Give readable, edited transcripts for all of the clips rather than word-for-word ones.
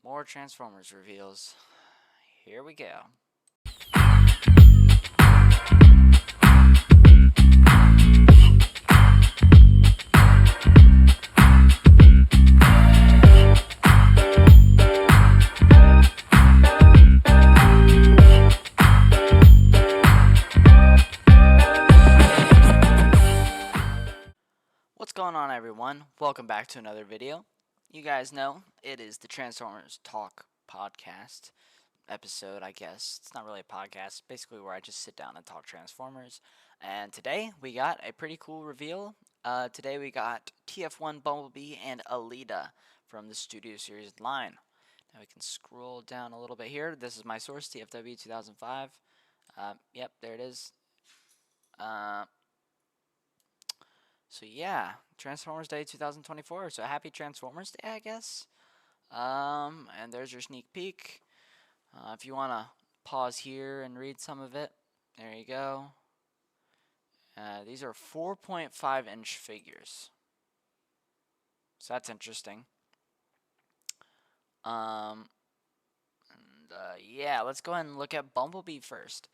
More Transformers reveals. Here we go. What's going on, everyone? Welcome back to another video. You guys know it is the Transformers Talk podcast episode, I guess. It's not really a podcast, basically where I just sit down and talk Transformers. And today we got a pretty cool reveal. Today we got TF1 Bumblebee and Alita from the Studio Series line. Now we can scroll down a little bit here. This is my source, TFW 2005. Yep, there it is. So yeah, Transformers Day 2024. So happy Transformers Day, I guess. And there's your sneak peek. If you want to pause here and read some of it, there you go. These are 4.5-inch figures. So that's interesting. Yeah, let's go ahead and look at Bumblebee first.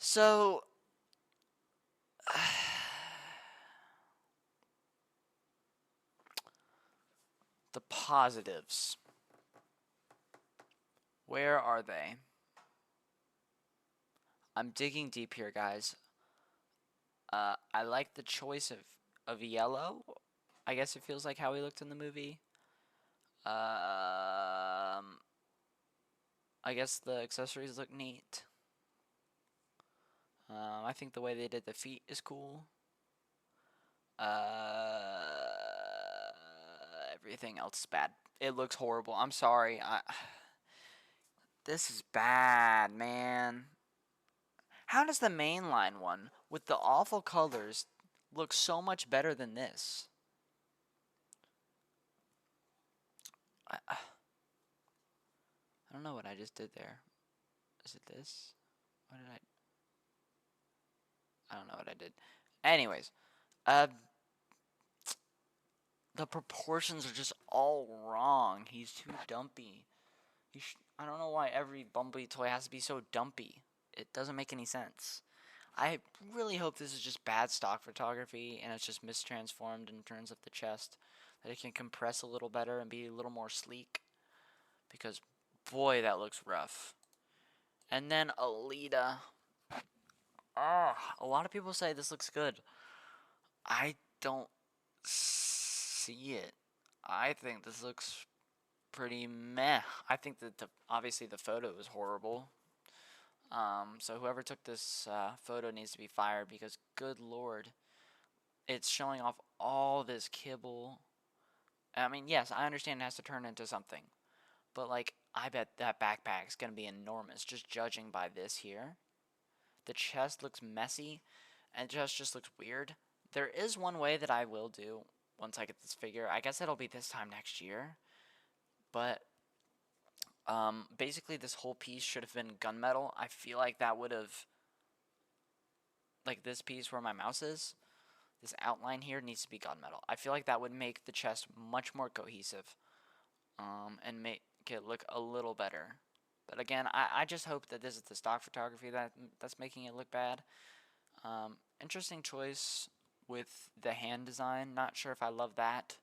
So the positives. Where are they? I'm digging deep here, guys. I like the choice of yellow. I guess it feels like how he looked in the movie. I guess the accessories look neat. I think the way they did the feet is cool. Everything else is bad. It looks horrible. I'm sorry. This is bad, man. How does the mainline one, with the awful colors, look so much better than this? I don't know what I just did there. Is it this? What did I don't know what I did. Anyways, the proportions are just all wrong. He's too dumpy. I don't know why every Bumblebee toy has to be so dumpy. It doesn't make any sense. I really hope this is just bad stock photography and it's just mistransformed in terms of the chest. That it can compress a little better and be a little more sleek. Because, boy, that looks rough. And then Alita. A lot of people say this looks good. I don't see it. I think this looks pretty meh. I think that obviously the photo is horrible. So whoever took this photo needs to be fired because, good lord, it's showing off all this kibble. I mean, yes, I understand it has to turn into something, but like, I bet that backpack is gonna be enormous. Just judging by this here, the chest looks messy, and just looks weird. There is one way that I will do once I get this figure. I guess it'll be this time next year, but basically this whole piece should have been gunmetal. I feel like that would have, like this piece where my mouse is, this outline here needs to be gunmetal. I feel like that would make the chest much more cohesive, and make it look a little better. But again, I just hope that this is the stock photography that's making it look bad. Interesting choice with the hand design. Not sure if I love that.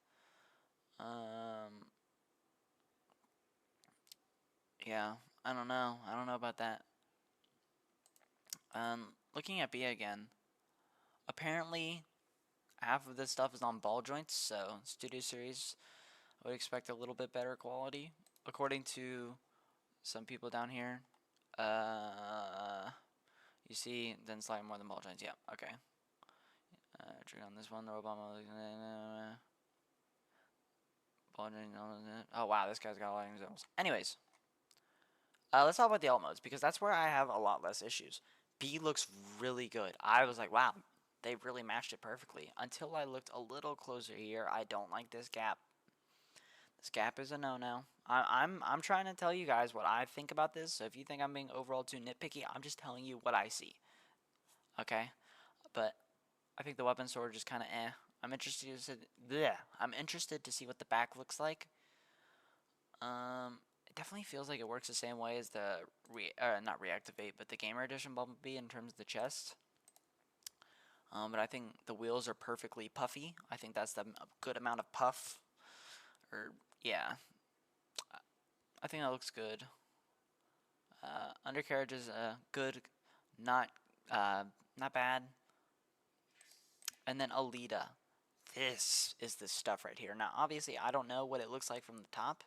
Yeah, I don't know. I don't know about that. Looking at B again. Apparently, half of this stuff is on ball joints, so Studio Series, I would expect a little bit better quality, according to some people down here. You see, then slightly more than ball joints. Yeah, okay. Trigger on this one, the robot mode. Ball joint. Oh wow, this guy's got a lot of zones. Anyways, let's talk about the alt modes because that's where I have a lot less issues. B looks really good. I was like, wow, they really matched it perfectly. Until I looked a little closer here, I don't like this gap. This gap is a no-no. I'm trying to tell you guys what I think about this. So if you think I'm being overall too nitpicky, I'm just telling you what I see. Okay, but I think the weapon storage is kind of eh. I'm interested to see what the back looks like. I definitely feels like it works the same way as the not reactivate, but the gamer edition Bumblebee in terms of the chest. But I think the wheels are perfectly puffy. I think that's the good amount of puff. Or yeah, I think that looks good. Undercarriage is good, not not bad. And then Alita. This is the stuff right here. Now, obviously, I don't know what it looks like from the top.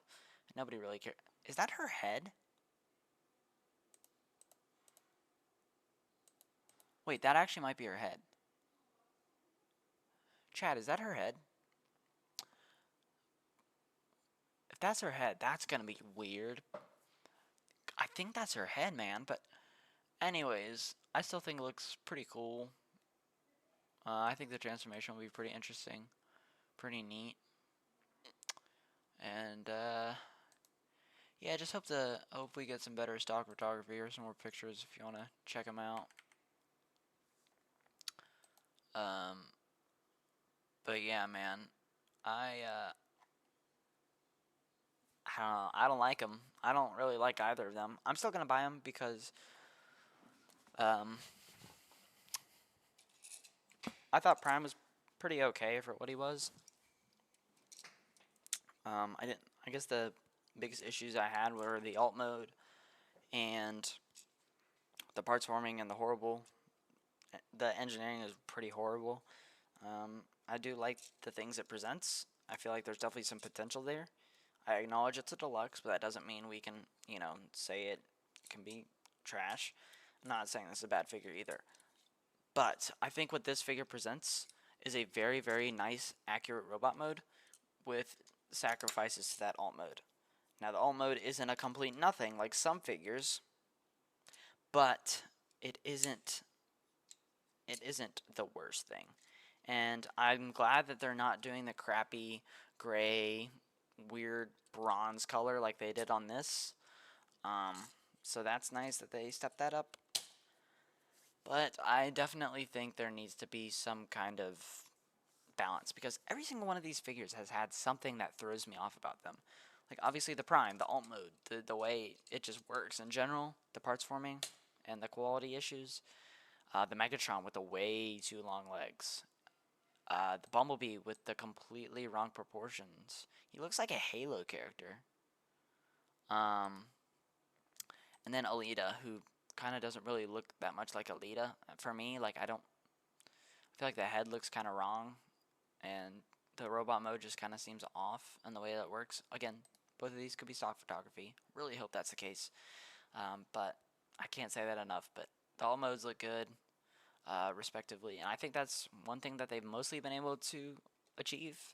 Nobody really cares. Is that her head? Wait, that actually might be her head. Chad, is that her head? If that's her head, that's gonna be weird. I think that's her head, man. But anyways, I still think it looks pretty cool. I think the transformation will be pretty interesting. Pretty neat. And yeah, just hope we get some better stock photography or some more pictures if you want to check them out. But yeah, man, I don't know. I don't like them. I don't really like either of them. I'm still gonna buy them because I thought Prime was pretty okay for what he was. I guess the biggest issues I had were the alt mode and the parts forming and the engineering is pretty horrible. I do like the things it presents. I feel like there's definitely some potential there. I acknowledge it's a deluxe, but that doesn't mean we can, say it can be trash. I'm not saying this is a bad figure either. But I think what this figure presents is a very, very nice, accurate robot mode with sacrifices to that alt mode. Now, the alt mode isn't a complete nothing like some figures, but it isn't the worst thing. And I'm glad that they're not doing the crappy gray, weird bronze color like they did on this. So that's nice that they stepped that up. But I definitely think there needs to be some kind of balance because every single one of these figures has had something that throws me off about them. Like obviously the Prime, the alt mode, the way it just works in general, the parts forming and the quality issues. The Megatron with the way too long legs. The Bumblebee with the completely wrong proportions. He looks like a Halo character. And then Alita, who kind of doesn't really look that much like Alita for me. Like I feel like the head looks kind of wrong, and the robot mode just kind of seems off in the way that it works. Again, both of these could be stock photography. Really hope that's the case. But I can't say that enough. But the all modes look good, respectively, and I think that's one thing that they've mostly been able to achieve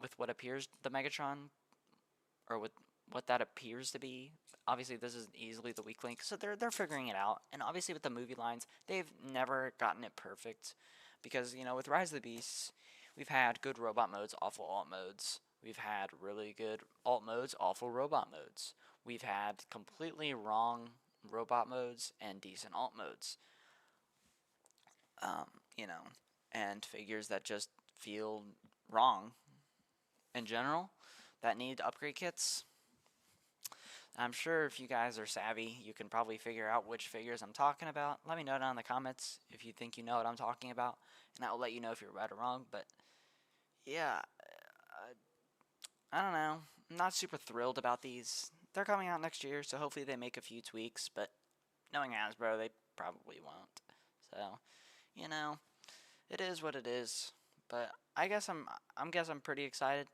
with what appears the Megatron, or with what that appears to be. Obviously, this is easily the weak link, so they're figuring it out. And obviously, with the movie lines, they've never gotten it perfect, because with Rise of the Beasts, we've had good robot modes, awful alt modes. We've had really good alt modes, awful robot modes. We've had completely wrong robot modes and decent alt modes. And figures that just feel wrong in general that need upgrade kits. I'm sure if you guys are savvy, you can probably figure out which figures I'm talking about. Let me know down in the comments if you think you know what I'm talking about, and that will let you know if you're right or wrong. But yeah, I don't know. I'm not super thrilled about these. They're coming out next year, so hopefully they make a few tweaks, but knowing Hasbro, they probably won't. So, it is what it is. But I guess I'm pretty excited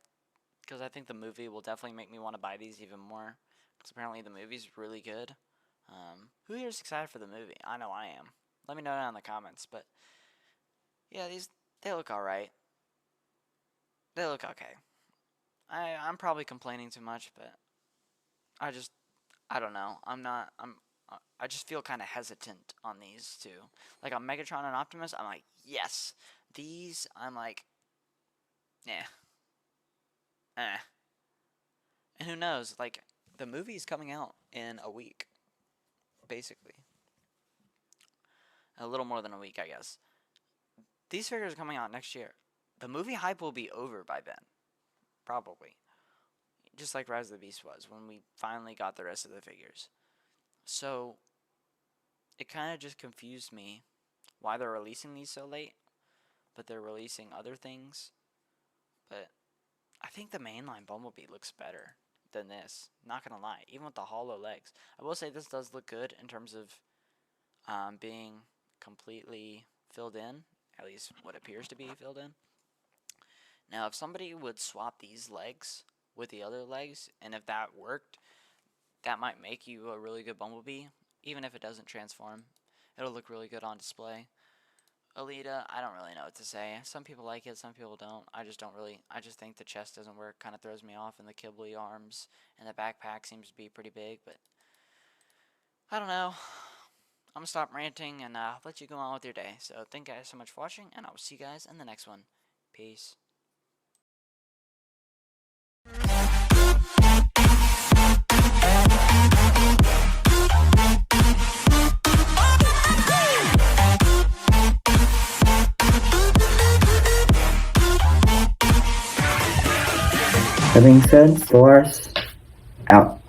because I think the movie will definitely make me want to buy these even more. Because apparently the movie's really good. Who here is excited for the movie? I know I am. Let me know down in the comments. But yeah, they look alright. They look okay. I'm probably complaining too much, but I don't know. I just feel kind of hesitant on these two. Like on Megatron and Optimus, I'm like, yes. These, I'm like, eh. And who knows, like, the movie's coming out in a week, basically. A little more than a week, I guess. These figures are coming out next year. The movie hype will be over by then. Probably. just like Rise of the Beast was when we finally got the rest of the figures. So it kind of just confused me why they're releasing these so late, but they're releasing other things. But I think the mainline Bumblebee looks better than this, not gonna lie, even with the hollow legs. I will say this does look good in terms of being completely filled in, at least what appears to be filled in. Now, if somebody would swap these legs with the other legs, and if that worked, that might make you a really good Bumblebee. Even if it doesn't transform, it'll look really good on display. Alita, I don't really know what to say. Some people like it, some people don't. I just think the chest doesn't work, kind of throws me off, and the Kibbly arms and the backpack seems to be pretty big, but I don't know. I'm gonna stop ranting and let you go on with your day. So thank you guys so much for watching, and I will see you guys in the next one. Peace. That being said, Solaris out.